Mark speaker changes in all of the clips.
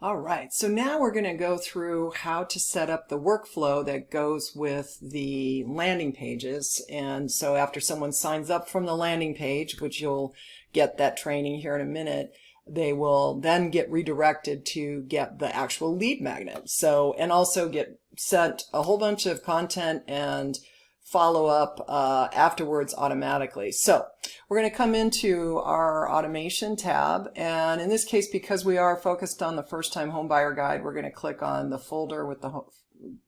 Speaker 1: All right, so now we're going to go through how to set up the workflow that goes with the landing pages. And so after someone signs up from the landing page, which you'll get that training here in a minute, they will then get redirected to get the actual lead magnet. So, and also get sent a whole bunch of content and follow up afterwards automatically. So we're going to come into our automation tab, and in this case, because we are focused on the first time home buyer guide, we're going to click on the folder with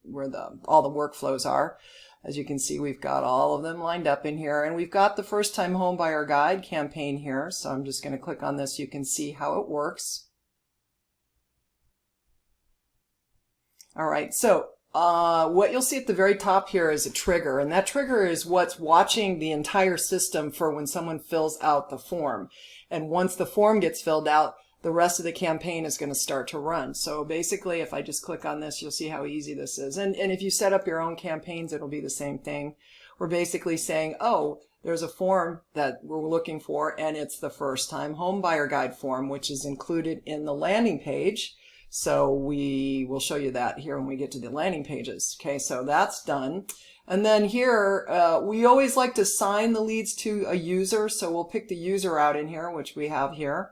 Speaker 1: where all the workflows are. As you can see, we've got all of them lined up in here, and we've got the first time home buyer guide campaign here. So I'm just going to click on this. You can see how it works. All right, so what you'll see at the very top here is a trigger, and that trigger is what's watching the entire system for when someone fills out the form. And once the form gets filled out, the rest of the campaign is going to start to run. So basically, if I just click on this, you'll see how easy this is. And if you set up your own campaigns, it'll be the same thing. We're basically saying, oh, there's a form that we're looking for, and it's the first time home buyer guide form, which is included in the landing page. So we will show you that here when we get to the landing pages. Okay, so that's done. And then here, we always like to assign the leads to a user. So we'll pick the user out in here, which we have here.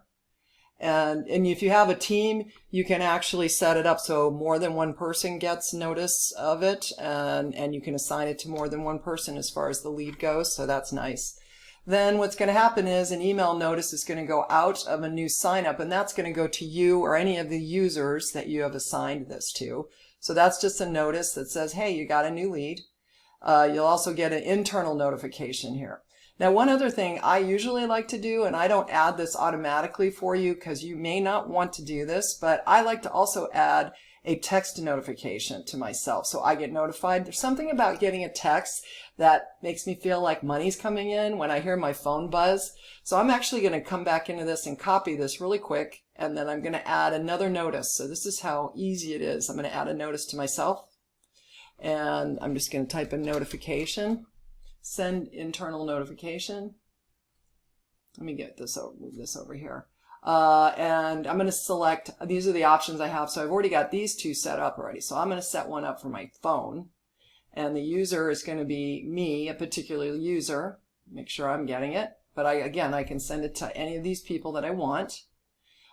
Speaker 1: And if you have a team, you can actually set it up so more than one person gets notice of it. And you can assign it to more than one person as far as the lead goes. So that's nice. Then what's going to happen is an email notice is going to go out of a new sign up, and that's going to go to you or any of the users that you have assigned this to. So that's just a notice that says, hey, you got a new lead. You'll also get an internal notification here. Now, one other thing I usually like to do, and I don't add this automatically for you because you may not want to do this, but I like to also add a text notification to myself so I get notified. There's something about getting a text that makes me feel like money's coming in when I hear my phone buzz. So I'm actually going to come back into this and copy this really quick, and then I'm going to add another notice. So this is how easy it is. I'm going to add a notice to myself, and I'm just going to type in notification, send internal notification. Let me get this over, move this over here. And I'm going to select, these are the options I have. So I've already got these two set up already. So I'm going to set one up for my phone. And the user is going to be me, a particular user. Make sure I'm getting it. But again, I can send it to any of these people that I want.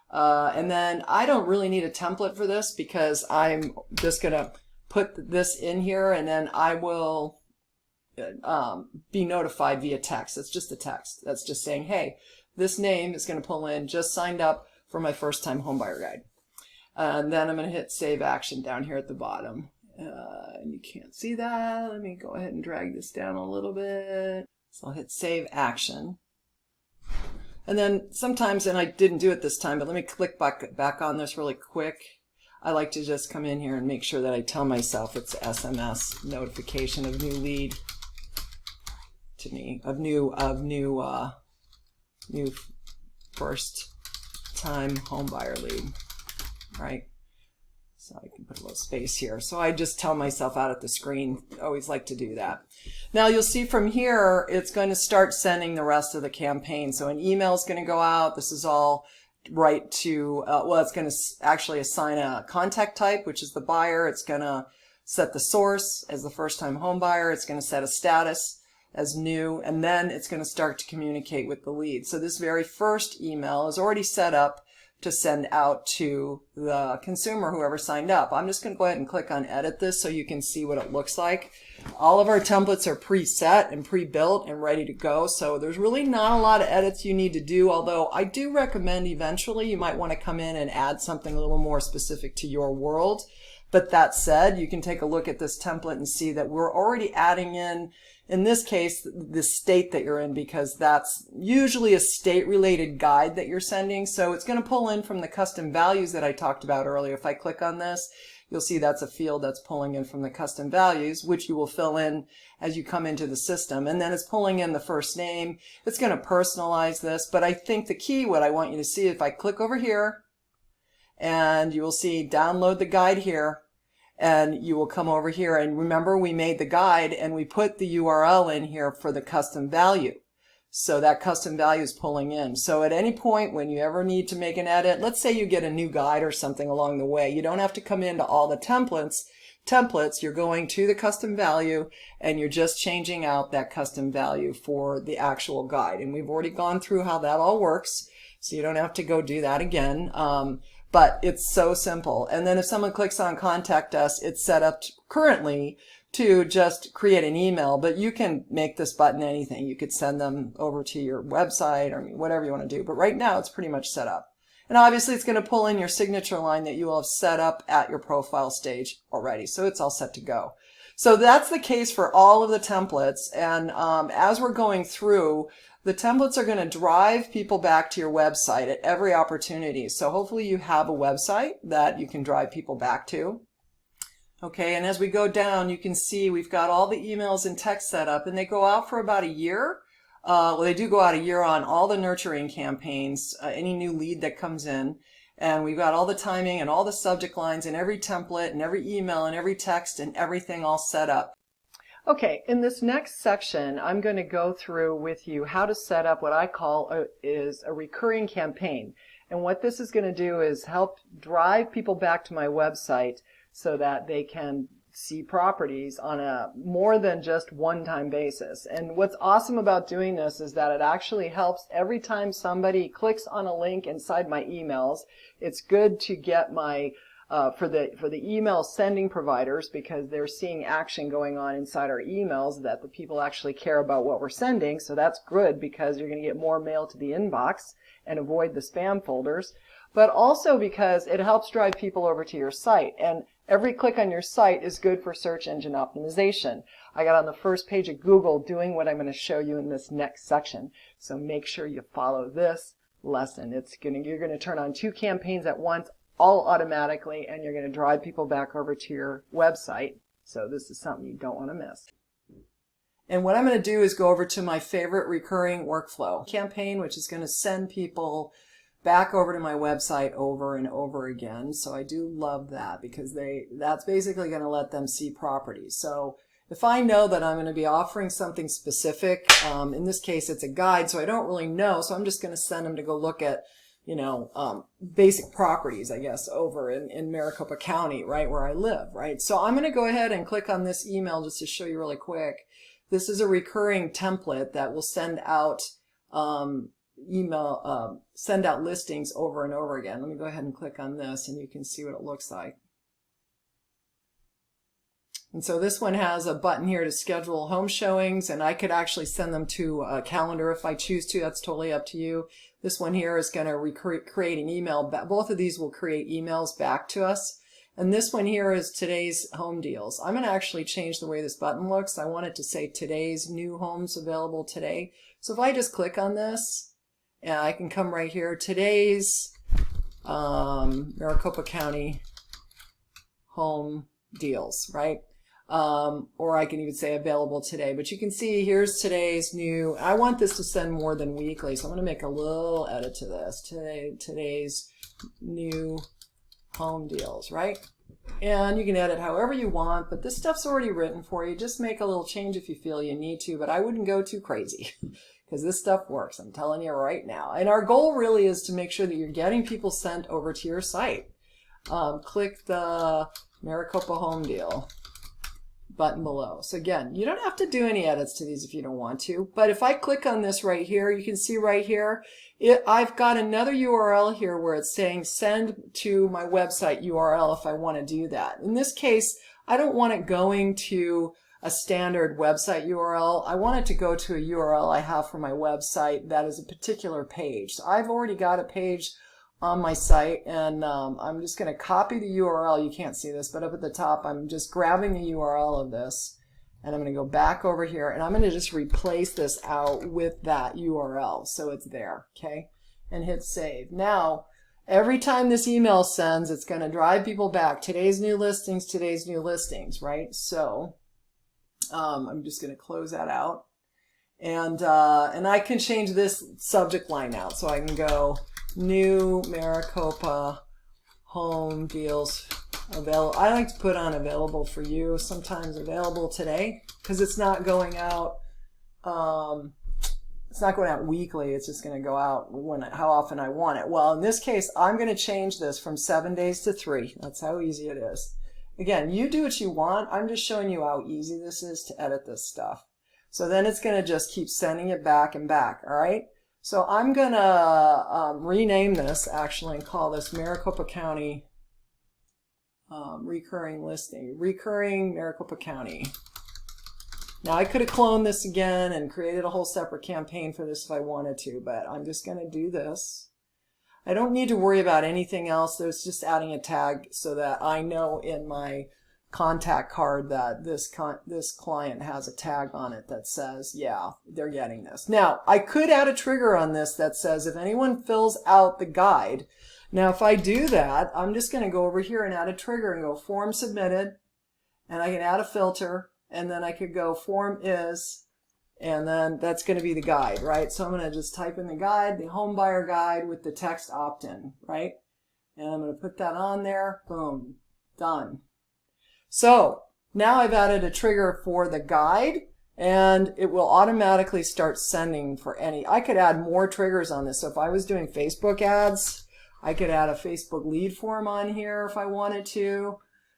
Speaker 1: And then I don't really need a template for this because I'm just going to put this in here, and then I will be notified via text. It's just a text. That's just saying, hey, this name is going to pull in, just signed up for my first time homebuyer guide. And then I'm going to hit save action down here at the bottom. You can't see that. Let me go ahead and drag this down a little bit. So I'll hit save action. And then sometimes, and I didn't do it this time, but let me click back on this really quick. I like to just come in here and make sure that I tell myself it's SMS notification of new lead to me, of new first time home buyer lead, right? So I can put a little space here. So I just tell myself out at the screen. I always like to do that. Now you'll see from here, it's going to start sending the rest of the campaign. So an email is going to go out. This is all right to, well, it's going to actually assign a contact type, which is the buyer. It's going to set the source as the first time home buyer. It's going to set a status as new, and then it's going to start to communicate with the lead. So this very first email is already set up to send out to the consumer, whoever signed up. I'm just going to go ahead and click on edit this so you can see what it looks like. All of our templates are preset and pre-built and ready to go, so there's really not a lot of edits you need to do, although I do recommend eventually you might want to come in and add something a little more specific to your world. But that said, you can take a look at this template and see that we're already adding in this case, the state that you're in, because that's usually a state-related guide that you're sending. So it's going to pull in from the custom values that I talked about earlier. If I click on this, you'll see that's a field that's pulling in from the custom values, which you will fill in as you come into the system. And then it's pulling in the first name. It's going to personalize this. But I think the key, what I want you to see, if I click over here, and you will see download the guide here, and you will come over here, and remember we made the guide and we put the URL in here for the custom value. So that custom value is pulling in. So at any point when you ever need to make an edit, let's say you get a new guide or something along the way, you don't have to come into all the templates. You're going to the custom value and you're just changing out that custom value for the actual guide. And we've already gone through how that all works, so you don't have to go do that again. But it's so simple. And then if someone clicks on contact us, it's set up currently to just create an email, but you can make this button anything. You could send them over to your website or whatever you want to do. But right now it's pretty much set up. And obviously it's going to pull in your signature line that you will have set up at your profile stage already. So it's all set to go. So that's the case for all of the templates. And as we're going through, the templates are going to drive people back to your website at every opportunity. So hopefully you have a website that you can drive people back to. Okay, and as we go down, you can see we've got all the emails and text set up, and they go out for about a year. Well, they do go out a year on all the nurturing campaigns, any new lead that comes in. And we've got all the timing and all the subject lines and every template and every email and every text and everything all set up. Okay, in this next section, I'm going to go through with you how to set up what I call is a recurring campaign. And what this is going to do is help drive people back to my website so that they can see properties on a more than just one-time basis. And what's awesome about doing this is that it actually helps every time somebody clicks on a link inside my emails. It's good to get my for the email sending providers, because they're seeing action going on inside our emails, that the people actually care about what we're sending. So that's good, because you're going to get more mail to the inbox and avoid the spam folders. But also because it helps drive people over to your site. And every click on your site is good for search engine optimization. I got on the first page of Google doing what I'm going to show you in this next section. So make sure you follow this lesson. You're going to turn on 2 campaigns at once, all automatically, and you're going to drive people back over to your website. So this is something you don't want to miss. And what I'm going to do is go over to my favorite recurring workflow campaign, which is going to send people back over to my website over and over again. So I do love that, because that's basically going to let them see properties. So if I know that I'm going to be offering something specific, in this case it's a guide, so I don't really know, so I'm just going to send them to go look at, basic properties, I guess, over in Maricopa County, right, where I live, right? So I'm going to go ahead and click on this email just to show you really quick. This is a recurring template that will send out send out listings over and over again. Let me go ahead and click on this and you can see what it looks like. And so this one has a button here to schedule home showings, and I could actually send them to a calendar if I choose to. That's totally up to you. This one here is going to create an email. Both of these will create emails back to us. And this one here is today's home deals. I'm going to actually change the way this button looks. I want it to say today's new homes available today. So if I just click on this, and I can come right here, today's Maricopa County home deals, right? Or I can even say available today. But you can see here's today's new. I want this to send more than weekly, so I'm going to make a little edit to this. Today's new home deals, right? And you can edit however you want, but this stuff's already written for you. Just make a little change if you feel you need to, but I wouldn't go too crazy because this stuff works. I'm telling you right now. And our goal really is to make sure that you're getting people sent over to your site. Click the Maricopa home deal button below. So again, you don't have to do any edits to these if you don't want to, but if I click on this right here, you can see right here, I've got another URL here where it's saying send to my website URL if I want to do that. In this case, I don't want it going to a standard website URL. I want it to go to a URL I have for my website that is a particular page. So I've already got a page on my site, and I'm just going to copy the URL. You can't see this, but up at the top, I'm just grabbing the URL of this, and I'm going to go back over here, and I'm going to just replace this out with that URL so it's there, okay? And hit save. Now, every time this email sends, it's going to drive people back. Today's new listings, right? So I'm just going to close that out, and I can change this subject line out, so I can go new Maricopa home deals available. I like to put on available for you, sometimes available today, because it's not going out it's not going out weekly. It's just going to go out how often I want it. Well, in this case, I'm going to change this from 7 days to 3. That's how easy it is. Again, you do what you want. I'm just showing you how easy this is to edit this stuff. So then it's going to just keep sending it back and back. All right. So I'm going to rename this actually and call this Maricopa County recurring listing, recurring Maricopa County. Now I could have cloned this again and created a whole separate campaign for this if I wanted to, but I'm just going to do this. I don't need to worry about anything else. There's just adding a tag so that I know in my contact card that this client has a tag on it that says, yeah, they're getting this. Now, I could add a trigger on this that says if anyone fills out the guide. Now, if I do that, I'm just going to go over here and add a trigger and go form submitted, and I can add a filter, and then I could go form is, and then that's going to be the guide, right? So I'm going to just type in the guide, the home buyer guide with the text opt-in, right? And I'm going to put that on there. Boom. Done. So now I've added a trigger for the guide, and it will automatically start sending for any. I could add more triggers on this. So if I was doing Facebook ads, I could add a Facebook lead form on here if I wanted to.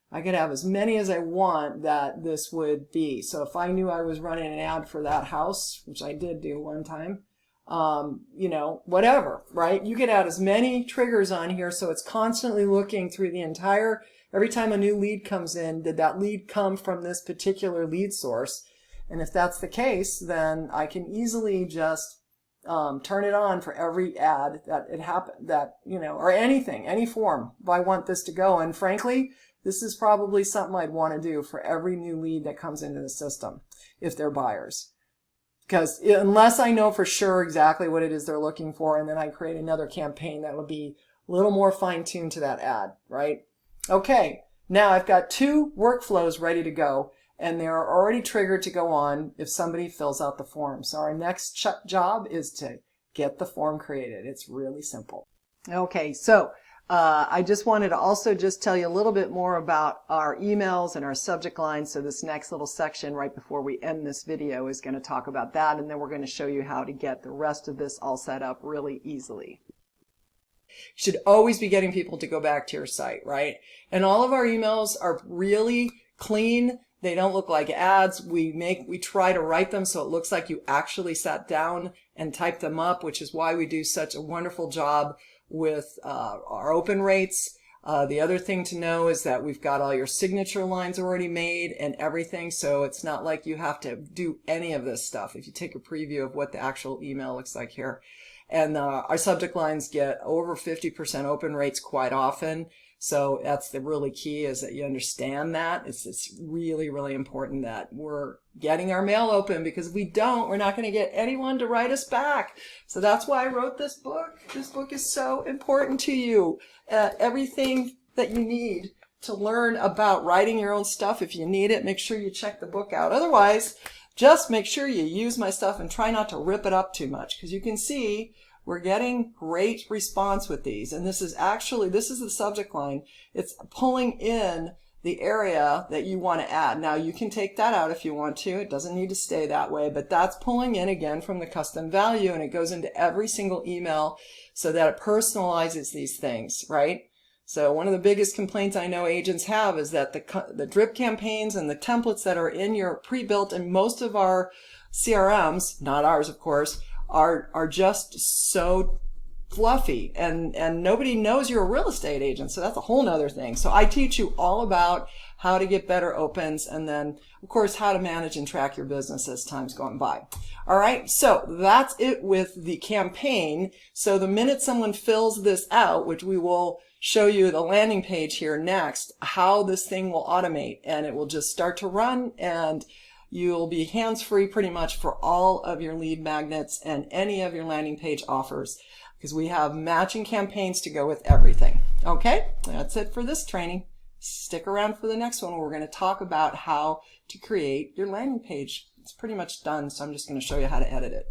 Speaker 1: I could have as many as I want that this would be. So if I knew I was running an ad for that house, which I did do one time, you know, whatever, right? You could add as many triggers on here so it's constantly looking through the entire, every time a new lead comes in, did that lead come from this particular lead source? And if that's the case, then I can easily just turn it on for every ad that it happened, that, you know, or anything, any form if I want this to go. And frankly, this is probably something I'd want to do for every new lead that comes into the system if they're buyers. Because unless I know for sure exactly what it is they're looking for, and then I create another campaign that will be a little more fine-tuned to that ad, right? Okay, now I've got 2 workflows ready to go, and they are already triggered to go on if somebody fills out the form. So our next job is to get the form created. It's really simple. Okay, so I just wanted to also just tell you a little bit more about our emails and our subject lines. So this next little section right before we end this video is going to talk about that, and then we're going to show you how to get the rest of this all set up really easily. You should always be getting people to go back to your site, right? And all of our emails are really clean. They don't look like ads. We try to write them so it looks like you actually sat down and typed them up, which is why we do such a wonderful job with our open rates. The other thing to know is that we've got all your signature lines already made and everything, so it's not like you have to do any of this stuff. If you take a preview of what the actual email looks like here. And our subject lines get over 50% open rates quite often. So that's the really key, is that you understand that. It's really, really important that we're getting our mail open, because if we don't, we're not going to get anyone to write us back. So that's why I wrote this book. This book is so important to you. Everything that you need to learn about writing your own stuff, if you need it, make sure you check the book out. Otherwise, just make sure you use my stuff and try not to rip it up too much, because you can see we're getting great response with these. And this is the subject line. It's pulling in the area that you want to add. Now you can take that out if you want to. It doesn't need to stay that way, but that's pulling in again from the custom value, and it goes into every single email so that it personalizes these things, right? So one of the biggest complaints I know agents have is that the drip campaigns and the templates that are in your pre-built and most of our CRMs, not ours of course, are just so fluffy, and nobody knows you're a real estate agent. So that's a whole nother thing. So I teach you all about how to get better opens, and then of course how to manage and track your business as time's going by. All right, so that's it with the campaign. So the minute someone fills this out, which we will show you the landing page here next, how this thing will automate, and it will just start to run, and you'll be hands-free pretty much for all of your lead magnets and any of your landing page offers, because we have matching campaigns to go with everything. Okay, that's it for this training. Stick around for the next one. We're going to talk about how to create your landing page. It's pretty much done, so I'm just going to show you how to edit it.